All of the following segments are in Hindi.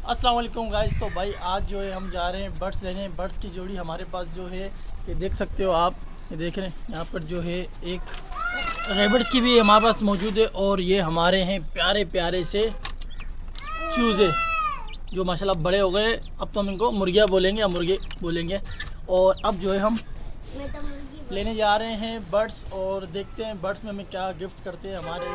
अस्सलाम वालेकुम गाइस। तो भाई आज जो है हम जा रहे हैं बर्ड्स लेने। बर्ड्स की जोड़ी हमारे पास जो है ये देख सकते हो आप, ये देख रहे हैं यहाँ पर जो है एक रेबिट्स की भी हमारे पास मौजूद है और ये हमारे हैं प्यारे प्यारे से चूज़े जो माशाल्लाह बड़े हो गए। अब तो हम इनको मुर्गियाँ बोलेंगे या मुर्गे बोलेंगे। और अब जो है हम लेने जा रहे हैं बर्ड्स और देखते हैं बर्ड्स में हमें क्या गिफ्ट करते हैं। हमारे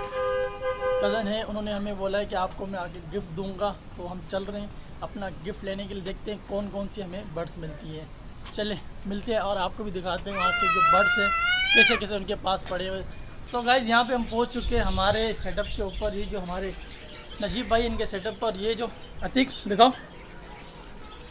कज़न है, उन्होंने हमें बोला है कि आपको मैं आगे गिफ्ट दूंगा, तो हम चल रहे हैं अपना गिफ्ट लेने के लिए। देखते हैं कौन कौन सी हमें बर्ड्स मिलती है। चले मिलते हैं और आपको भी दिखाते हैं वहाँ के जो बर्ड्स हैं कैसे कैसे उनके पास पड़े हुए। सो गाइस यहाँ पे हम पहुँच चुके हैं हमारे सेटअप के ऊपर। ये जो हमारे नजीब भाई इनके सेटअप पर, ये जो अतीक दिखाओ,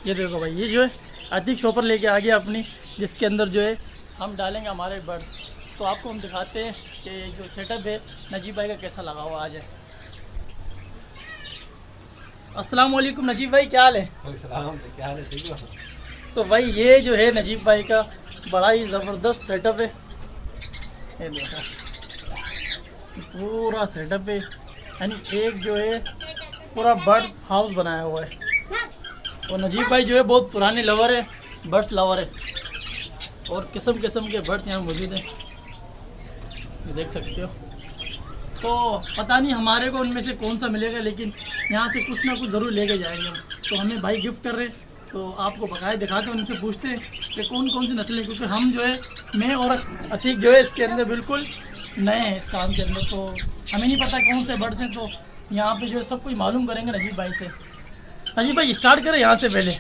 ये देखो भाई, ये जो है अतीक शॉपर लेके आ गया अपनी, जिसके अंदर जो है हम डालेंगे हमारे बर्ड्स। तो आपको हम दिखाते हैं कि जो सेटअप है नजीब भाई का कैसा लगा हुआ। आज है। अस्सलाम वालेकुम नजीब भाई, क्या हाल है? क्या हाल है? ठीक है। तो भाई ये जो है नजीब भाई का बड़ा ही ज़बरदस्त सेटअप है। ये देखो पूरा सेटअप है, यानी एक जो है पूरा बर्ड्स हाउस बनाया हुआ है। और नजीब भाई जो है बहुत पुराने लवर है, बर्ड्स लवर है और किस्म किस्म के बर्ड्स यहाँ मौजूद हैं, ये देख सकते हो। तो पता नहीं हमारे को उनमें से कौन सा मिलेगा, लेकिन यहाँ से कुछ ना कुछ ज़रूर लेके जाएंगे हम। तो हमें भाई गिफ्ट कर रहे हैं, तो आपको बकाया दिखाते हैं, उनसे पूछते हैं कि कौन कौन सी नस्लें, क्योंकि हम जो है मैं और अतीक जो है इसके अंदर बिल्कुल नए हैं इस काम के अंदर, तो हमें नहीं पता कौन से बर्ड्स हैं। तो यहाँ पे जो है सब कुछ मालूम करेंगे नजीब भाई से। नजीब भाई स्टार्ट करें यहाँ से पहले।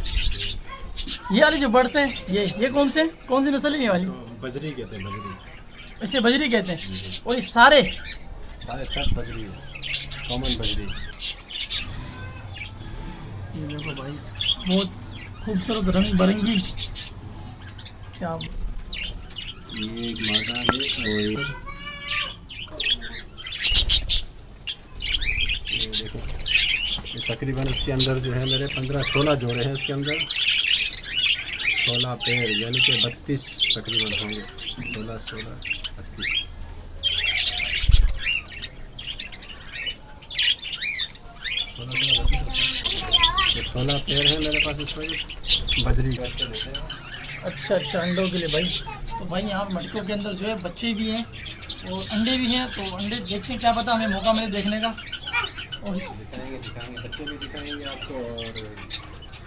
ये वाले जो बर्ड्स हैं ये कौन सी नस्ल है? ये वाली बजरी कहते हैं, बजरी। इसे बजरी कहते हैं। और ये सारे सब बजरी है, कॉमन बजरी। ये देखो भाई बहुत खूबसूरत रंग बिरंगी। क्या ये एक मादा है और ये देखो, ये तकरीबन इसके अंदर जो है मेरे 15-16 जोड़े हैं। इसके अंदर 16 पेड़, यानी कि 32 तकरीबन होंगे। 16 32 16 पेड़ हैं मेरे पास इसमें बजरी। अच्छा अंडों के लिए भाई। तो भाई यहाँ मटकों के अंदर जो है बच्चे भी हैं और अंडे भी हैं। तो अंडे देखते हैं, क्या पता हमें मौका मिले देखने का। और दिखाएंगे, बच्चे भी दिखाएंगे आपको और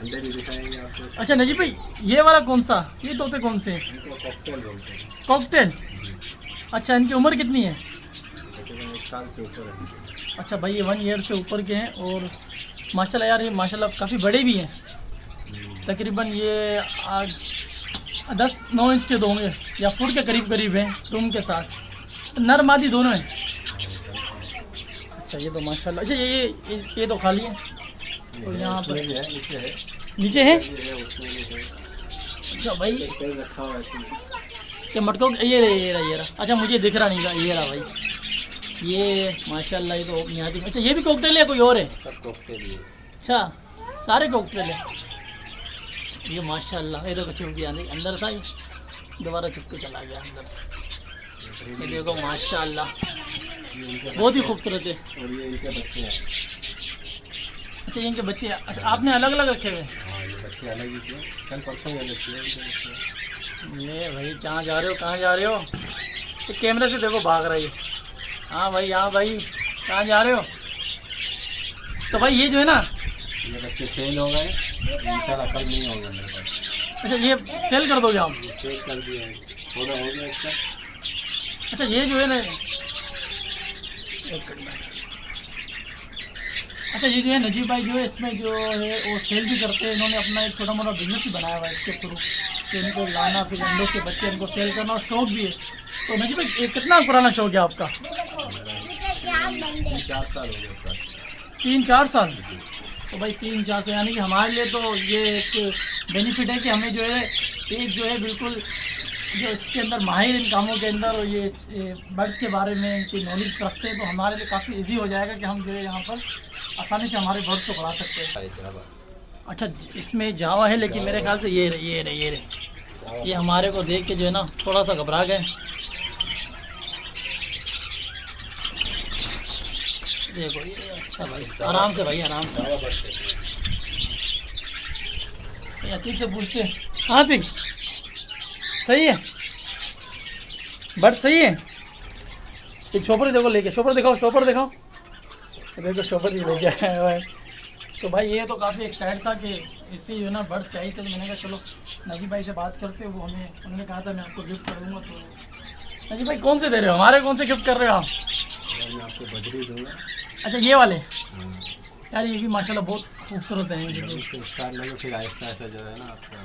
अंडे भी दिखाएंगे आपको। अच्छा नजीब भाई ये वाला कौन सा, ये तोते कौन से हैं? इनको कॉकटेल बोलते हैं। कॉकटेल। अच्छा इनकी उम्र कितनी है? तकरीबन 1 साल से ऊपर है। अच्छा भाई ये 1 ईयर से ऊपर के हैं और माशाल्लाह यार, ये माशाल्लाह काफ़ी बड़े भी हैं। तकरीबन ये 10-9 इंच के होंगे या फुट के करीब हैं तुम के साथ। नर मादी दोनों हैं। अच्छा ये तो माशाल्लाह। अच्छा ये तो खाली है। तो यहाँ पर नीचे है। अच्छा भाई रखा हुआ है ये मटकों, ये रहा। अच्छा मुझे दिख रहा नहीं था, ये रहा भाई, ये माशाल्लाह। ये तो यहाँ थी। अच्छा ये भी कॉकटेल है, कोई और है? सब कॉकटेल है। अच्छा सारे कॉकटेल है ये माशाल्लाह। ये देखो छुप गया अंदर था, ये दोबारा छुप के चला गया अंदर। ये देखो माशाल्लाह बहुत ही खूबसूरत है। और ये इनके बच्चे हैं। अच्छा ये इनके बच्चे। अच्छा आपने अलग अलग रखे हुए? हाँ ये बच्चे अलग ही थे, कल परसों ये बच्चे हैं इनके बच्चे। ये भाई कहाँ जा रहे हो? ये कैमरे से देखो भाग रही है। हाँ भाई कहाँ जा रहे हो? तो भाई ये जो है ना, ये बच्चे सेल हो गए, इंशाल्लाह कल नहीं होंगे मेरे पास। अच्छा ये सेल कर दोगे आप? ये सेल कर दिया है, 16 हो गया इसका। अच्छा ये जो है ना, अच्छा ये जो है नजीब भाई जो है इसमें जो है वो सेल भी करते हैं। इन्होंने अपना एक छोटा मोटा बिजनेस भी बनाया हुआ है इसके थ्रू, कि इनको लाना, फिर अंडों से बच्चे इनको सेल करना, और शौक भी है। तो नजीब भाई ये कितना पुराना शौक है आपका? 3-4 साल हो गए। 3-4 साल। तो भाई 3-4 साल, यानी कि हमारे लिए तो ये एक बेनिफिट है कि हमें जो है एक जो है बिल्कुल जो इसके अंदर माहिर इन कामों के अंदर, और ये बर्ड्स के बारे में इनकी नॉलेज रखते हैं, तो हमारे लिए काफ़ी इजी हो जाएगा कि हम जो है यहाँ पर आसानी से हमारे बर्ड्स को बढ़ा सकते हैं। अच्छा इसमें जावा है, लेकिन मेरे ख्याल से ये रहे ये हमारे को देख के जो है ना थोड़ा सा घबरा गए। देखो ये अच्छा भाई, आराम से भाई, आराम से। ये अतीक से पूछते हैं। हाँ अतीक, सही है बट सही है। ये शॉपर देखो लेके, शॉपर दिखाओ, शॉपर दिखाओ, देखो शॉपर ही लेके आया है भाई। तो भाई ये तो काफ़ी एक्साइट था कि इससे जो है ना बर्ड्स चाहिए थे, तो मैंने कहा चलो नजीब भाई से बात करते हो, वो उन्होंने कहा था मैं आपको गिफ्ट कर दूँगा। तो नजीब भाई कौन से दे रहे हो, हमारे कौन से गिफ्ट कर रहे हो आप? मैं आपको बजरी दूंगा। अच्छा ये वाले यार, ये भी माशाल्लाह बहुत खूबसूरत हैं। स्टार्ट लगे फिर आहिस्ता आहिस्ता जो है ना आपका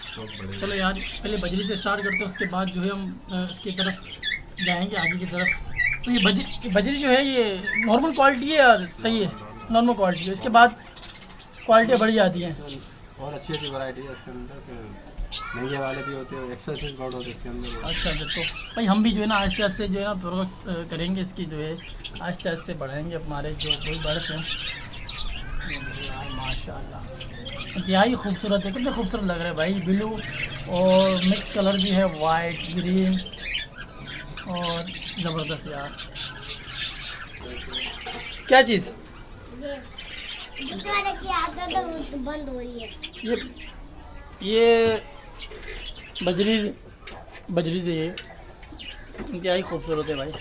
शौक बढ़ेगा। चलो यार पहले बजरी से स्टार्ट करते हैं, उसके बाद जो है हम इसकी तरफ जाएंगे, आगे की तरफ। तो ये बजरी जो है ये नॉर्मल क्वालिटी है यार, सही है, नॉर्मल क्वालिटी है। इसके बाद क्वालिटी बढ़ जाती है और अच्छी अच्छी वैरायटी है इसके अंदर, फिर महंगे वाले भी होते हैं, एक्सेसिव बर्ड होते हैं इसके अंदर। अच्छा अच्छा, तो भाई हम भी जो है ना आहिस्ते आहिस्ते जो है ना प्रोग्रेस करेंगे, इसकी जो है आहिस्ते आहिस्ते बढ़ाएंगे हमारे जो कोई बर्ड्स हैं। माशाल्लाह इंतहाई खूबसूरत है, कितने खूबसूरत लग रहे हैं भाई। ब्लू और मिक्स कलर भी है, वाइट ग्रीन और ज़बरदस्त यार। क्या चीज़ बंद हो रही है? ये बजरी से ये इंतहाई खूबसूरत है भाई,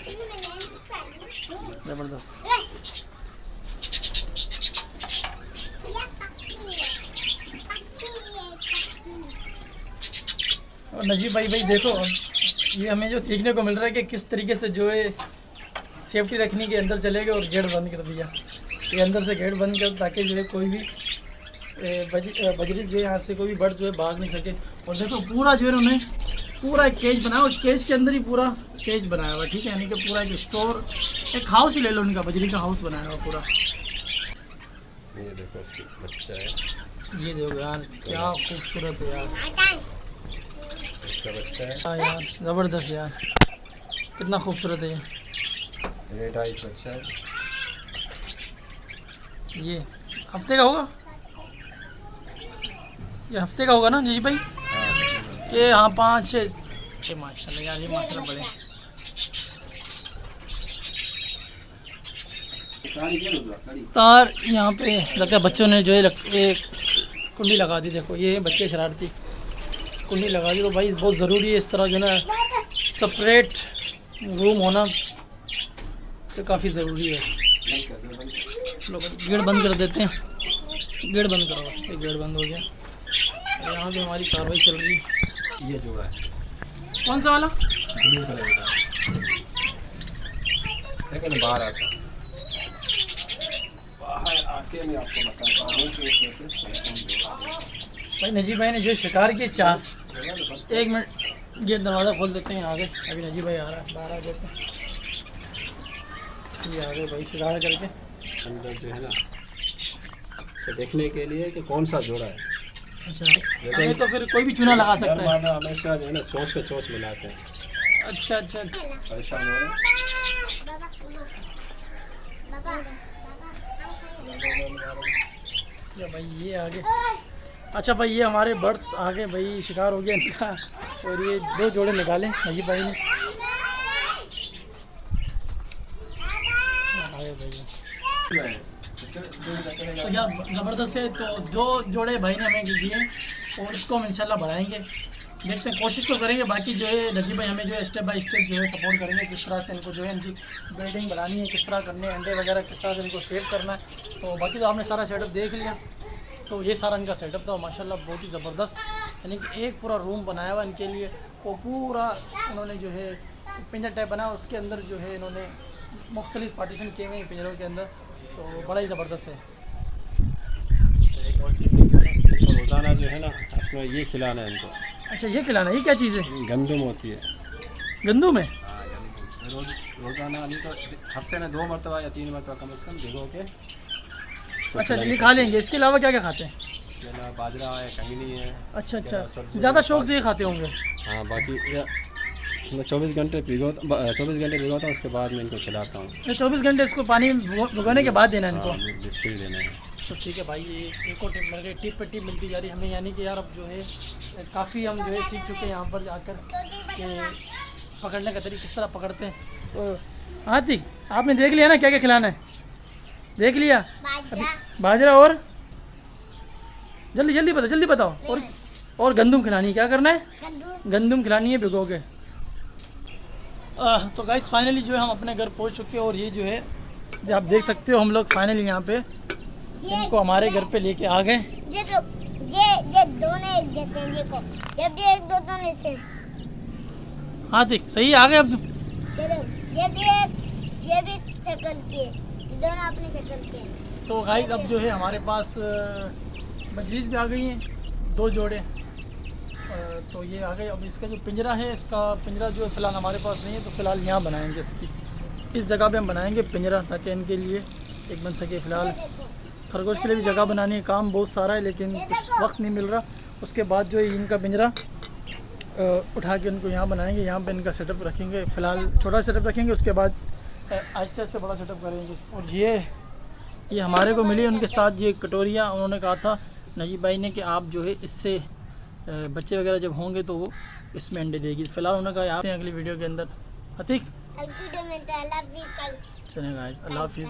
ज़बरदस्त। और नजीब भाई देखो, ये हमें जो सीखने को मिल रहा है कि किस तरीके से जो है सेफ्टी रखने के अंदर चले गए और गेट बंद कर दिया। ये अंदर से गेट बंद कर, ताकि जो है कोई भी बजरी जो है यहाँ से कोई भी बर्ड जो है भाग नहीं सके। और देखो पूरा जो है उन्होंने पूरा एक केज बनाया, उस केज के अंदर ही पूरा केज बनाया हुआ, ठीक है, यानी कि पूरा एक स्टोर, एक हाउस ही ले लो उनका, बजरी का हाउस बनाया हुआ पूरा। ये देखो इसकी बच्चा है, ये देखो यार क्या खूबसूरत है यार, इसका बच्चा है। हाँ यार ज़बरदस्त यार, कितना खूबसूरत है ये। रेड आइस बच्चा है। ये हफ्ते का होगा, ये हफ्ते का होगा ना जी भाई? ये हाँ 5-6 माशाल्लाह यार, ये माशाल्लाह बड़े। तार यहाँ पे लगता है बच्चों ने जो है एक कुंडी लगा दी। देखो ये बच्चे शरारती कुंडी लगा दी। तो भाई बहुत ज़रूरी है इस तरह जो है ना सेपरेट रूम होना, तो काफ़ी ज़रूरी है। चलो भाई गेट बंद कर देते हैं, गेट बंद करो। ये गेट बंद हो गया, यहाँ पे हमारी कार्रवाई चल रही है। ये जोड़ा है, कौन सा वाला? ब्लू कलर का, देखो ना बाहर आता, बाहर आके मैं आपको बताता हूँ कि इसमें से भाई नजीब भाई ने जो शिकार किए 4। 1 मिनट गेट दरवाज़ा खोल देते हैं आगे, अभी नजीब भाई आ रहा है, बाहर आ जाते हैं। ये आ गए भाई शिकार करके अंदर जो है ना इसको देखने के लिए कि कौन सा जोड़ा है। अच्छा आगे तो फिर कोई भी चूना लगा सकता है। मादा हमेशा जो है ना चोंच पे चोंच मिलाते हैं। अच्छा अच्छा, परेशान हो रहे हैं। या भाई ये आगे। अच्छा भाई ये हमारे बर्ड्स आ गए भाई, शिकार हो गया इनका। और ये 2 जोड़े निकाले नजीब भाई ने। तो यार ज़बरदस्त है। तो 2 जोड़े भाई ने हमें दिए और इसको हम इंशाल्लाह बढ़ाएंगे, देखते हैं, कोशिश तो करेंगे। बाकी जो है नजीब भाई हमें जो है स्टेप बाय स्टेप जो है सपोर्ट करेंगे, किस तरह से इनको जो है इनकी ब्रीडिंग बढ़ानी है, किस तरह करनी है, अंडे वगैरह किस तरह से इनको सेव करना है। तो बाकी तो आपने सारा सेटअप देख लिया। तो ये सारा इनका सेटअप था माशाल्लाह बहुत ही ज़बरदस्त, यानी कि एक पूरा रूम बनाया हुआ इनके लिए। वो पूरा इन्होंने जो है पिंजर टाइप बनाया, उसके अंदर जो है इन्होंने मुख्तलिफ पार्टीशन किए हुए हैं पिंजरों के अंदर। तो बड़ा ही ज़बरदस्त है। एक और चीज़ तो रोज़ाना जो है ना इसमें ये खिलाना है इनको। अच्छा ये खिलाना, ये क्या चीज़ है? गंदम होती है। गंदू में? हाँ गंदम रोज़ाना नहीं तो हफ्ते में 2 मरतबा या 3 मरतबा कम से कम भिगो के। अच्छा ये खा लेंगे। इसके अलावा क्या क्या खाते हैं? इसके अलावा बाजरा है, कंगनी है। अच्छा अच्छा, ज़्यादा शौक से ये खाते होंगे। हाँ बाकी मैं 24 घंटे भिगोता हूँ, उसके बाद मैं इनको खिलाता हूँ। 24 घंटे इसको पानी भिगोने के बाद देना है इनको। हाँ फिर देना है। तो ठीक है भाई, ये एक और टिप मिल गई, टिप पे टिप मिलती जा रही है हमें, यानी कि यार अब जो है काफ़ी हम जो है सीख चुके हैं यहाँ पर जाकर कि पकड़ने का तरीका किस तरह पकड़ते हैं। तो हाँ ठीक, आपने देख लिया ना क्या क्या खिलाना है? देख लिया? बाजरा बाजरा और जल्दी जल्दी बताओ, जल्दी बताओ। और गंदुम खिलानी है, क्या करना है? कद्दू गंदुम खिलानी है भिगो के। तो गाइस फाइनली जो है हम अपने घर पहुंच चुके हैं और ये जो है जो आप देख सकते हो हम लोग फाइनली यहाँ पे इनको हमारे घर पे लेके आ गए। ये दोनों एक जैसे हैं, देखो जब ये एक दोनों में से हाँ ठीक सही आ गए अब। ये भी शक्ल के, ये दोनों अपनी शक्ल के हैं। तो गाइस अब जो है हमारे पास मजलिस भी आ गई हैं 2 जोड़े। तो ये आ गए। अब इसका जो पिंजरा है, इसका पिंजरा जो फ़िलहाल हमारे पास नहीं है, तो फ़िलहाल यहाँ बनाएंगे इसकी, इस जगह पे हम बनाएंगे पिंजरा ताकि इनके लिए एक बन सके। फ़िलहाल खरगोश के लिए भी जगह बनानी है, काम बहुत सारा है लेकिन कुछ वक्त नहीं मिल रहा। उसके बाद जो है इनका पिंजरा उठा के उनको यहाँ बनाएंगे, यहाँ पे इनका सेटअप रखेंगे। फ़िलहाल छोटा सेटअप रखेंगे, उसके बाद आहिस्ते आहिस्ते बड़ा सेटअप करेंगे। और ये हमारे को मिली उनके साथ ये कटोरियाँ। उन्होंने कहा था नजीब भाई ने कि आप जो है इससे बच्चे वगैरह जब होंगे तो वो इसमें अंडे देगी। फ़िलहाल उन्होंने कहा आप अगली वीडियो के अंदर। अतीक अल्लाह हाफिज़। चलेगा, अल्लाह हाफिज़।